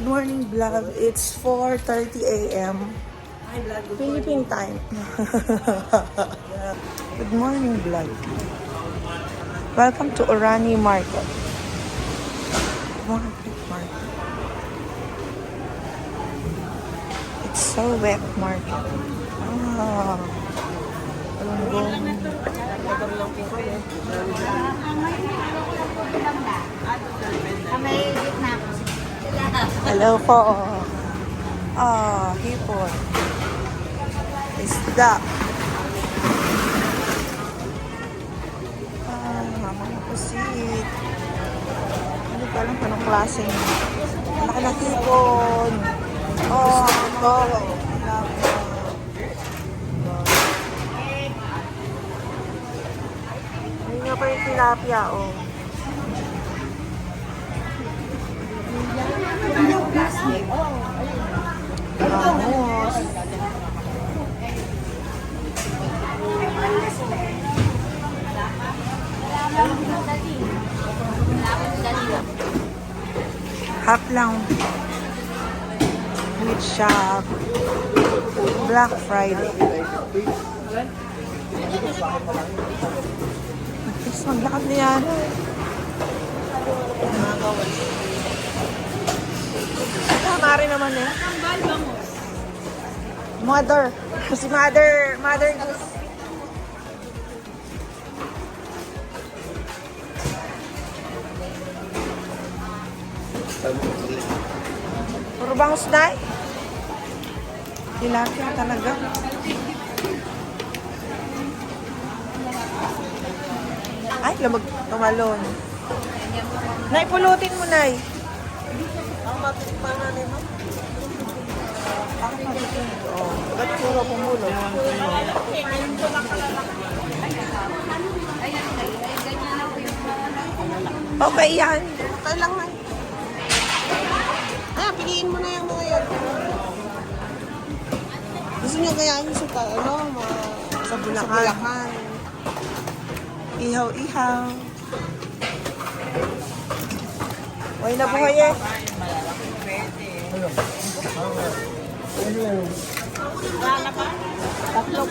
Good morning, vlog. It's 4:30 a.m. Philippine time. Good morning, vlog. Welcome to Orani Market. Market. It's so wet market. Ah, hello po. Hipon. Isda. Mga pusit. Hindi ko alam kung anong klaseng. Laki na hipon. Ito. Ayun nga pa yung tilapia, Vamos. Half lang. Meat shop. Black Friday. Is maglakad na yan. Tama rin naman eh. Mother. Si Mother. Mother Goose. Puro bangus na eh. Tilapia talaga. Ay, lamag tumalon. Nay, pulutin mo, Nay. Ang matitikman na nito. Bakit matitikman ito? Ba't puro pumulo? Okay yan. Okay lang na. Piliin mo na yung mga yan. Gusto nyo gayahin sa Bulacan. Ihaw-ihaw. Buhay na buhay eh. Tatlong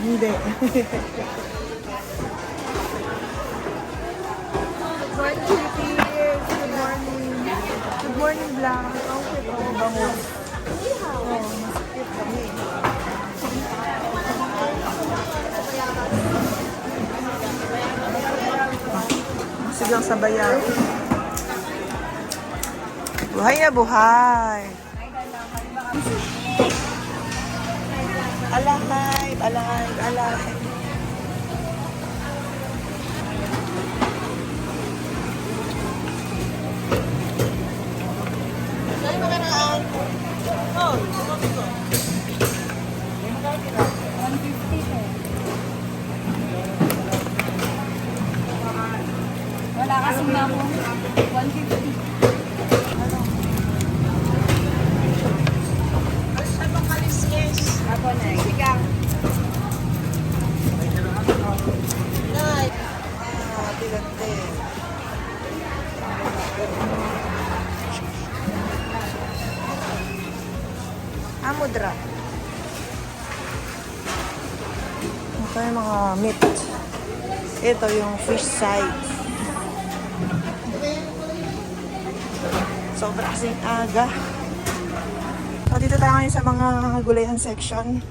hindi. Good morning, Philippines. Good morning. Good morning, Blanc. Okay po. Bangus. Masakit kami. Sigang sa bayan. Buhay na buhay. Alive. Saan mo ka naan? Wala kasing ako. 150. Ako na. Sigang. Nay. Bilante. Amudra. Ito yung mga meat. Ito yung fish side. Sobra kasing aga. So, dito tayo ngayon sa mga gulayan section.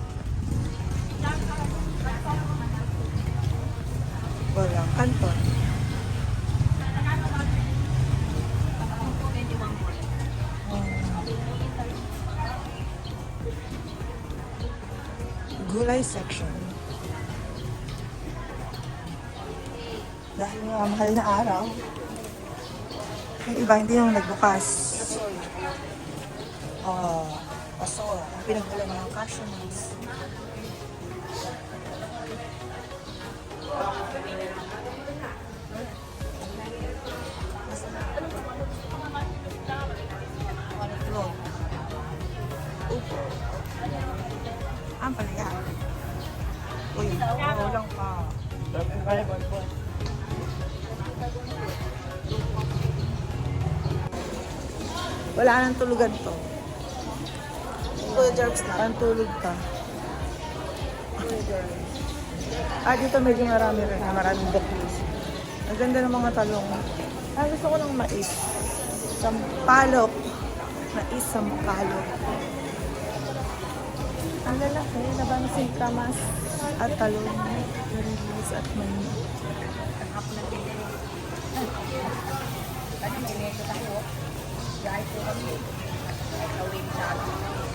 Walang kanton. Gulay section. Dahil nga mahal na araw, yung iba hindi nang nagbukas. Pasol. Ang pinagdala ng cashew nuts. Ang palaya. Uy, lang pa. Wala nang tulugan to. Kuya Jerks na. Pantulog ka. Dito medyo marami rin. Maraming baklis. Ang ganda ng mga talong. Gusto ko ng mais. Sampalok. Mais, sampalok. Ang lalaki. Nabansing kamas at talong. Rice at mani.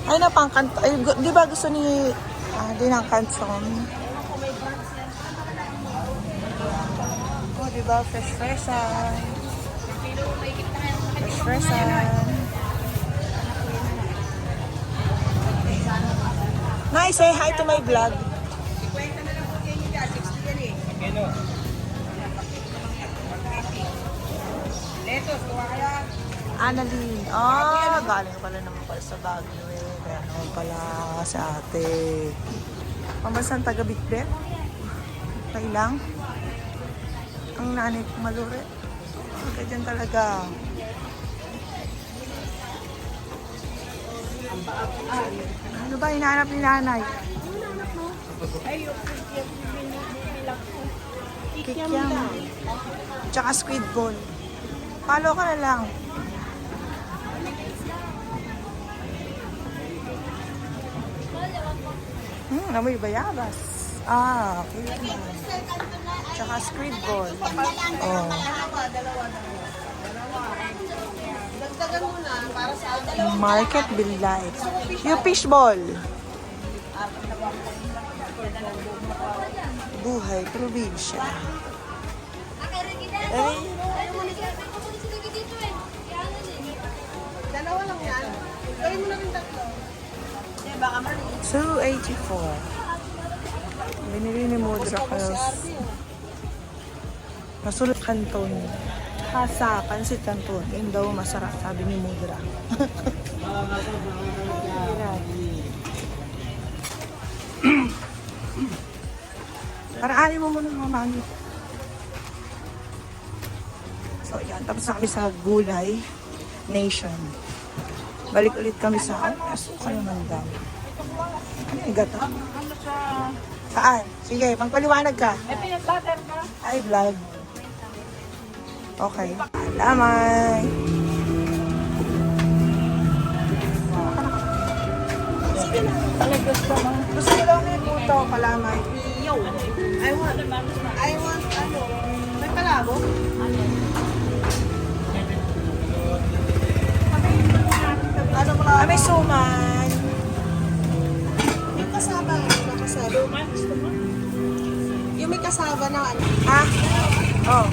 Ay, napangkanta. Ay, di ba gusto ni din ang kanson? Oh, di ba? Fresh-freshan. Fresh-freshan. Nice, say hi to my vlog. Annalyn. Galing pala naman pala sa Baguio eh. Kaya naman pala sa ate. Pambasan taga-Bitbit. Okay lang. Ang nanay ko malure. Ganyan talaga. Ano ba hinahanap ni nanay? Kikiam. Tsaka squid ball. Follow ka na lang. Amoy bayabas. Okay. Tsaka squid ball. Oh. Dagdagan mo na para sa Market Bill Life. Yung fish ball. Buhay, probinsya. dalawa lang yan. Gawin mo na rin tatlo. Hindi, baka maliit. 284. Binili ni Mudra Carlos. Masulat Canton. Hasakan si Canton. Yun daw masarap, sabi ni Mudra. Paraanin mo muna mga mami. So, yan. Tapos na kami sa Gulay Nation. Balik ulit kami sa Asukan naman daw. Ano yung gata? Saan? Sige, pangpaliwanag ka. Pinag-butter ka? Ay, vlog. Okay. Alamay. Sige na. Gusto mo. Gusto ko daw na yung puto, kalamay. Yo. I want, ano, may palabo? Ano mo lang? May suman. Yung kasaba, ano kasaba? Yung may kasaba na ano? Ha? Oh.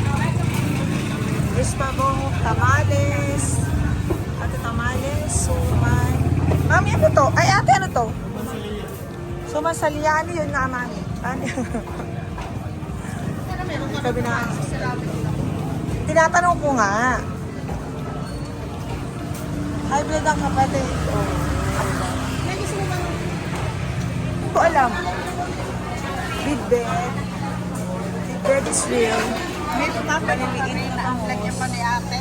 Espabong, tamales. Ate tamales, suman. Mami, ano to? Ay, ate, ano to? Suman saliyali, yun nga, mami. Ano? Sabi na. Tinatanong ko nga. High blood ang kapatid. Oh. May gusto mo bang Hindi ko alam. Bidbed. Bidbed is real. may papaliliin na ang lagyan pa ni ate?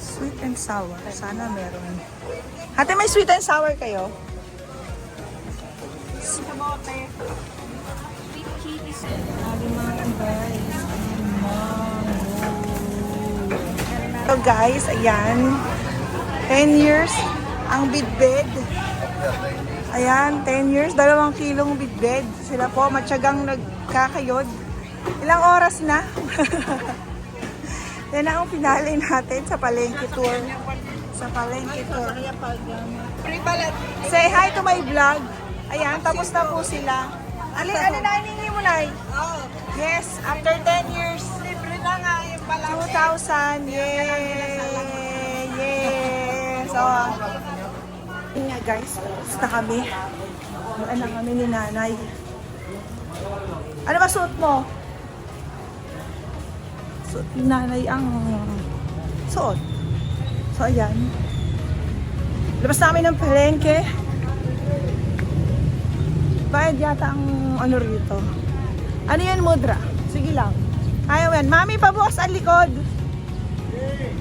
Sweet and sour. Sana meron. Ate, may sweet and sour kayo? Sa bote. So guys, ayan. 10 years ang bidbed. Ayan, 10 years. 2 kilong bidbed. Sila po matyagang nagkakayod. Ilang oras na? Yan ang finale natin sa palengke tour. Sa palengke tour. Free balat. Say hi to my vlog. Ayan, tapos na po sila. Ano na hiningi mo, Nay? Oo. Yes, after 10 years. Libre na nga yung palabo. 2,000. Yay! Yay! So, yun nga guys, tapos na kami. Doon na kami ni nanay. Ano ba suot mo? Suot ni nanay ang suot. So, ayan. Labas namin ng palengke. Bayad yata ang ano rito. Ano yan, Mudra? Sige lang. Ayaw yan. Mami, pabukas ang likod.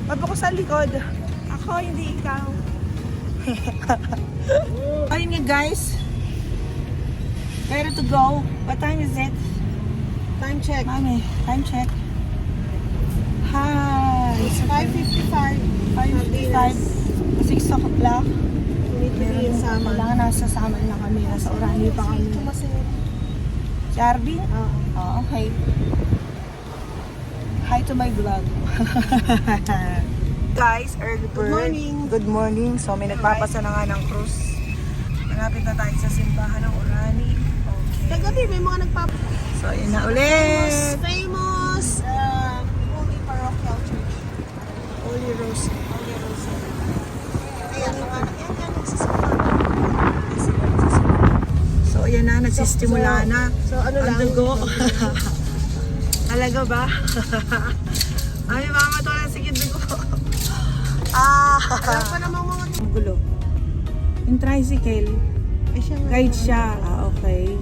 Ba't ako sa likod? Ako, hindi ikaw. Ayun nga guys. Ready to go. What time is it? Time check. Mami, time check. Hi. It's 5:55. 5:55. 6 o'clock. We need to be in Saman. Kailangan nasa Saman na kami. Nasa Orani pa kami. Si Arvin? Oh, okay. Hi to my vlog. Guys, early bird. Good morning. Good morning. So may nagpapasa na nga ng cruise. Malapit na tayo sa simbahan ng Orani. Okay. Kagabi, may mga So yun na ulit. famous Holy Parochial Church. Holy Rose. Holy Rose. Ayan, mga yan, nagsisimula. So ayan na, nagsisimula na. So ano lang? Ang dugo. Talaga ba? Ay, mama, to lang sige dugo. Wala pa namang mga... Ang gulo. Yung tricycle, Ay, siya nga. guide siya. Okay.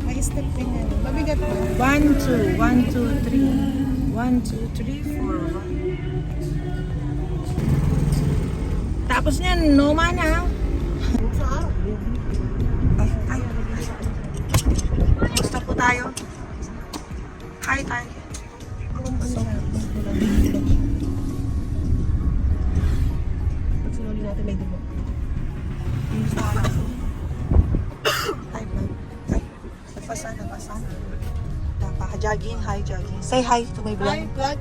May step din yan. Mabigat ba? 1, 2, 1, 2, 3. 1, 2, 3, 4, 1. Tapos niyan, Noma na. Sa araw. Ay. Gusto po tayo. Hi, tayo. Pag sinuli natin may dugo. Hi, vlog. Ay, nagpasa. Napaka-jogging. Hi, jogging. Say hi to my vlog. Hi, vlog.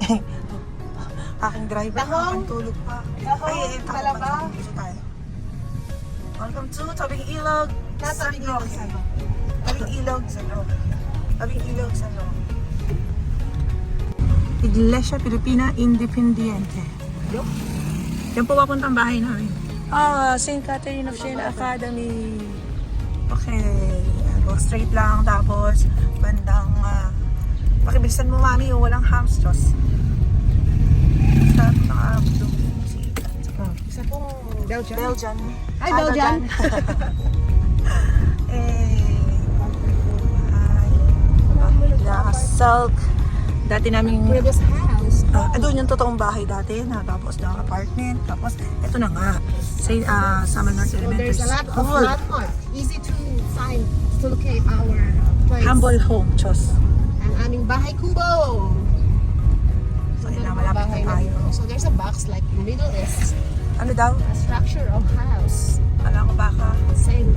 Aking driver. Tahong. Aking tulog pa. Tahong, takot kalaba. pa. Dito tayo. Welcome to Tabing Ilog. Tabing Ilog, San Roque. Tabing Ilog, San Roque. Tabing Ilog, San Roque. Iglesia Pilipina Independiente. Yan po papuntang bahay namin. St. Catherine of Siena Academy. Okay. Go straight lang. Tapos, bandang... pakibilisan mo, mami. Walang hamsters. Sa Isa pong Belgian. Belgian. Hi, Belgian. Silk. Dati naming Previous house. doon yung totoong bahay dati na tapos na apartment. Tapos ito na nga. Say Samal North So Elementary there's a lot of School. landmark. Easy to find to locate our place. Humble home, Chos. Ang aming bahay kubo. So yun na, malapit na tayo. So there's a box like in Middle East. Ano daw? A structure of house. Alam ko baka. Same